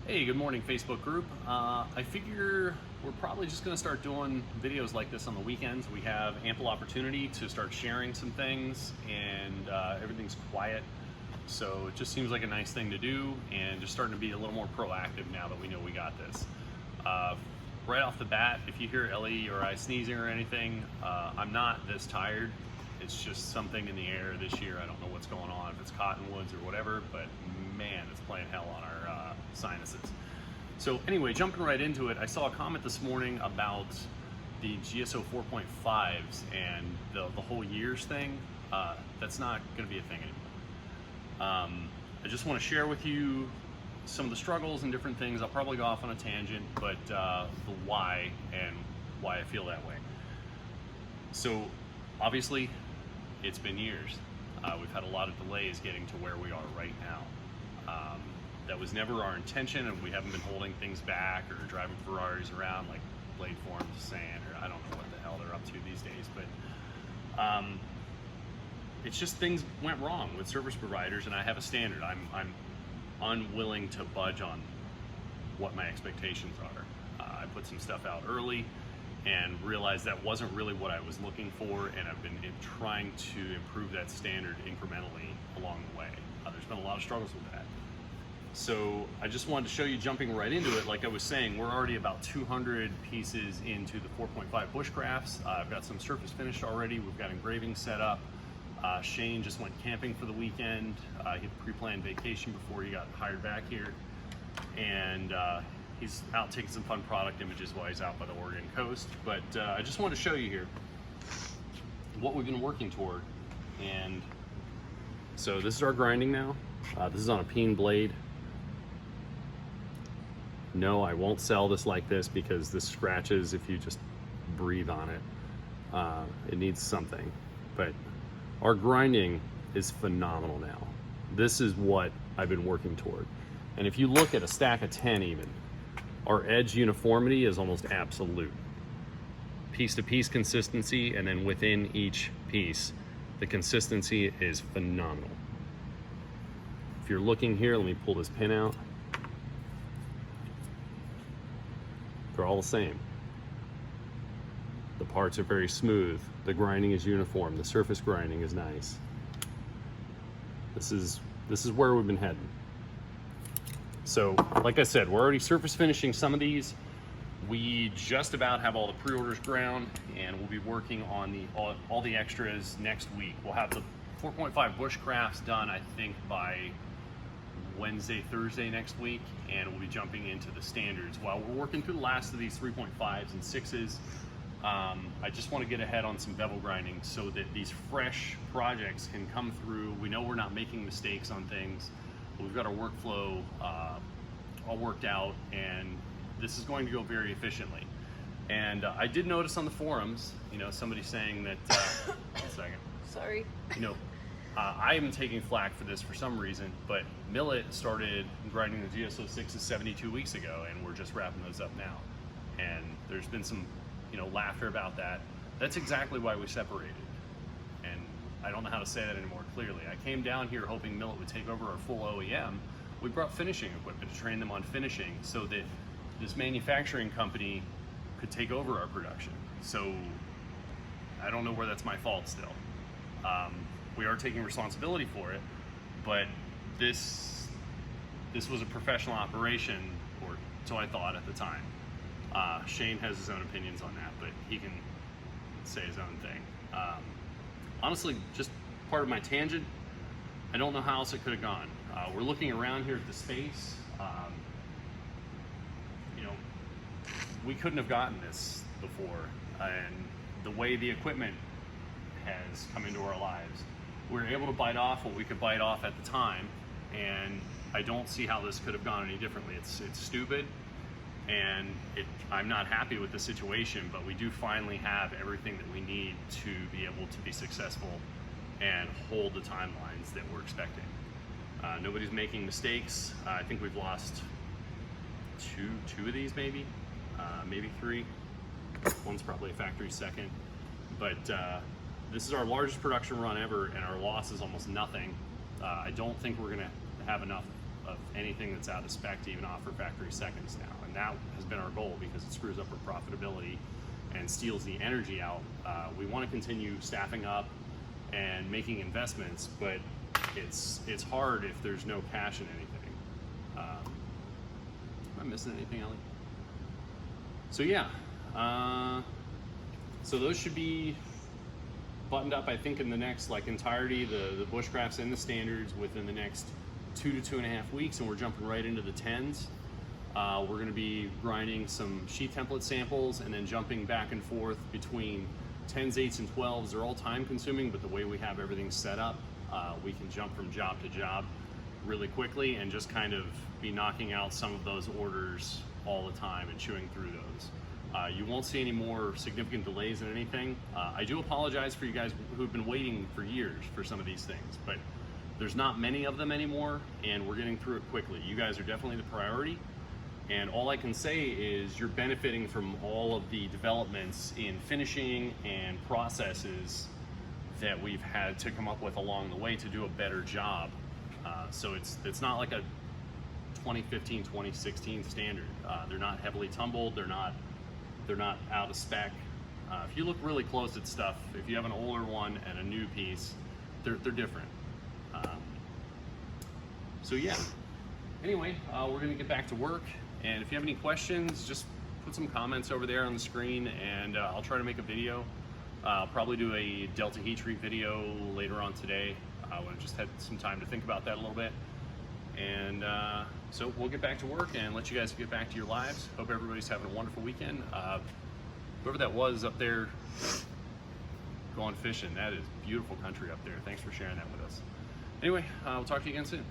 Hey, good morning, Facebook group. I figure we're probably just going to start doing videos like this on the weekends. We have ample opportunity to start sharing some things, and everything's quiet. So it just seems like a nice thing to do, and just starting to be a little more proactive now that we know we got this. Right off the bat, if you hear Ellie or I sneezing or anything, I'm not this tired. It's just something in the air this year. I don't know what's going on, if it's cottonwoods or whatever, but man, it's playing hell on our sinuses. So anyway, jumping right into it, I saw a comment this morning about the GSO 4.5s and the whole years thing. That's not going to be a thing anymore. I just want to share with you some of the struggles and different things. I'll probably go off on a tangent, but the why and why I feel that way. So obviously, it's been years. We've had a lot of delays getting to where we are right now. That was never our intention, and we haven't been holding things back or driving Ferraris around like Blade Forms is saying, or I don't know what the hell they're up to these days, but it's just things went wrong with service providers, and I have a standard. I'm unwilling to budge on what my expectations are. I put some stuff out early and realized that wasn't really what I was looking for, and I've been trying to improve that standard incrementally along the way. There's been a lot of struggles with that. So I just wanted to show you, jumping right into it, like I was saying, we're already about 200 pieces into the 4.5 bushcrafts. I've got some surface finished already. We've got engraving set up. Shane just went camping for the weekend. He had a pre-planned vacation before he got hired back here. And he's out taking some fun product images while he's out by the Oregon coast. But I just wanted to show you here what we've been working toward. And so this is our grinding now. This is on a peen blade. No, I won't sell this like this because this scratches if you just breathe on it. It needs something. But our grinding is phenomenal now. This is what I've been working toward. And if you look at a stack of 10 even, our edge uniformity is almost absolute. Piece to piece consistency, and then within each piece, the consistency is phenomenal. If you're looking here, let me pull this pin out. They're all the same. The parts are very smooth. The grinding is uniform. The surface grinding is nice. This is where we've been heading. So, like I said, we're already surface finishing some of these. We just about have all the pre-orders ground, and we'll be working on all the extras next week. We'll have the 4.5 bushcrafts done, I think, by Wednesday, Thursday next week, and we'll be jumping into the standards. While we're working through the last of these 3.5s and 6s, I just want to get ahead on some bevel grinding so that these fresh projects can come through. We know we're not making mistakes on things. We've got our workflow all worked out, and this is going to go very efficiently. And I did notice on the forums, somebody saying that, one second. Sorry. I am taking flack for this for some reason, but Millet started grinding the GSO 6s 72 weeks ago, and we're just wrapping those up now. And there's been some, laughter about that. That's exactly why we separated. And I don't know how to say that any more clearly. I came down here hoping Millet would take over our full OEM. We brought finishing equipment to train them on finishing so that this manufacturing company could take over our production. So I don't know where that's my fault still. We are taking responsibility for it, but this was a professional operation, or so I thought at the time. Shane has his own opinions on that, but he can say his own thing. Honestly, just part of my tangent, I don't know how else it could have gone. We're looking around here at the space. We couldn't have gotten this before, and the way the equipment has come into our lives, we were able to bite off what we could bite off at the time, and I don't see how this could have gone any differently. It's stupid, and I'm not happy with the situation, but we do finally have everything that we need to be able to be successful and hold the timelines that we're expecting. Nobody's making mistakes. I think we've lost two of these, maybe 3. One's probably a factory second, but this is our largest production run ever, and our loss is almost nothing. I don't think we're gonna have enough of anything that's out of spec to even offer factory seconds now. And that has been our goal because it screws up our profitability and steals the energy out. We want to continue staffing up and making investments, but it's hard if there's no cash in anything. Am I missing anything, Ellie? So yeah, so those should be buttoned up, I think, in the next entirety, the Bushcrafts and the standards within the next 2 to 2.5 weeks, and we're jumping right into the 10s. We're going to be grinding some sheet template samples and then jumping back and forth between 10s, 8s, and 12s. They're all time consuming, but the way we have everything set up, we can jump from job to job really quickly and just kind of be knocking out some of those orders all the time and chewing through those. You won't see any more significant delays in anything. I do apologize for you guys who've been waiting for years for some of these things, but there's not many of them anymore, and we're getting through it quickly. You guys are definitely the priority, and all I can say is you're benefiting from all of the developments in finishing and processes that we've had to come up with along the way to do a better job. So it's not like a 2015, 2016 standard. They're not heavily tumbled. They're not out of spec. If you look really close at stuff, if you have an older one and a new piece, they're different. So yeah, anyway, we're gonna get back to work, and if you have any questions, just put some comments over there on the screen, and I'll try to make a video. I'll probably do a Delta heat treat video later on today. I just had some time to think about that a little bit. And so we'll get back to work and let you guys get back to your lives. Hope everybody's having a wonderful weekend. Whoever that was up there going fishing, that is beautiful country up there. Thanks for sharing that with us. Anyway, we'll talk to you again soon.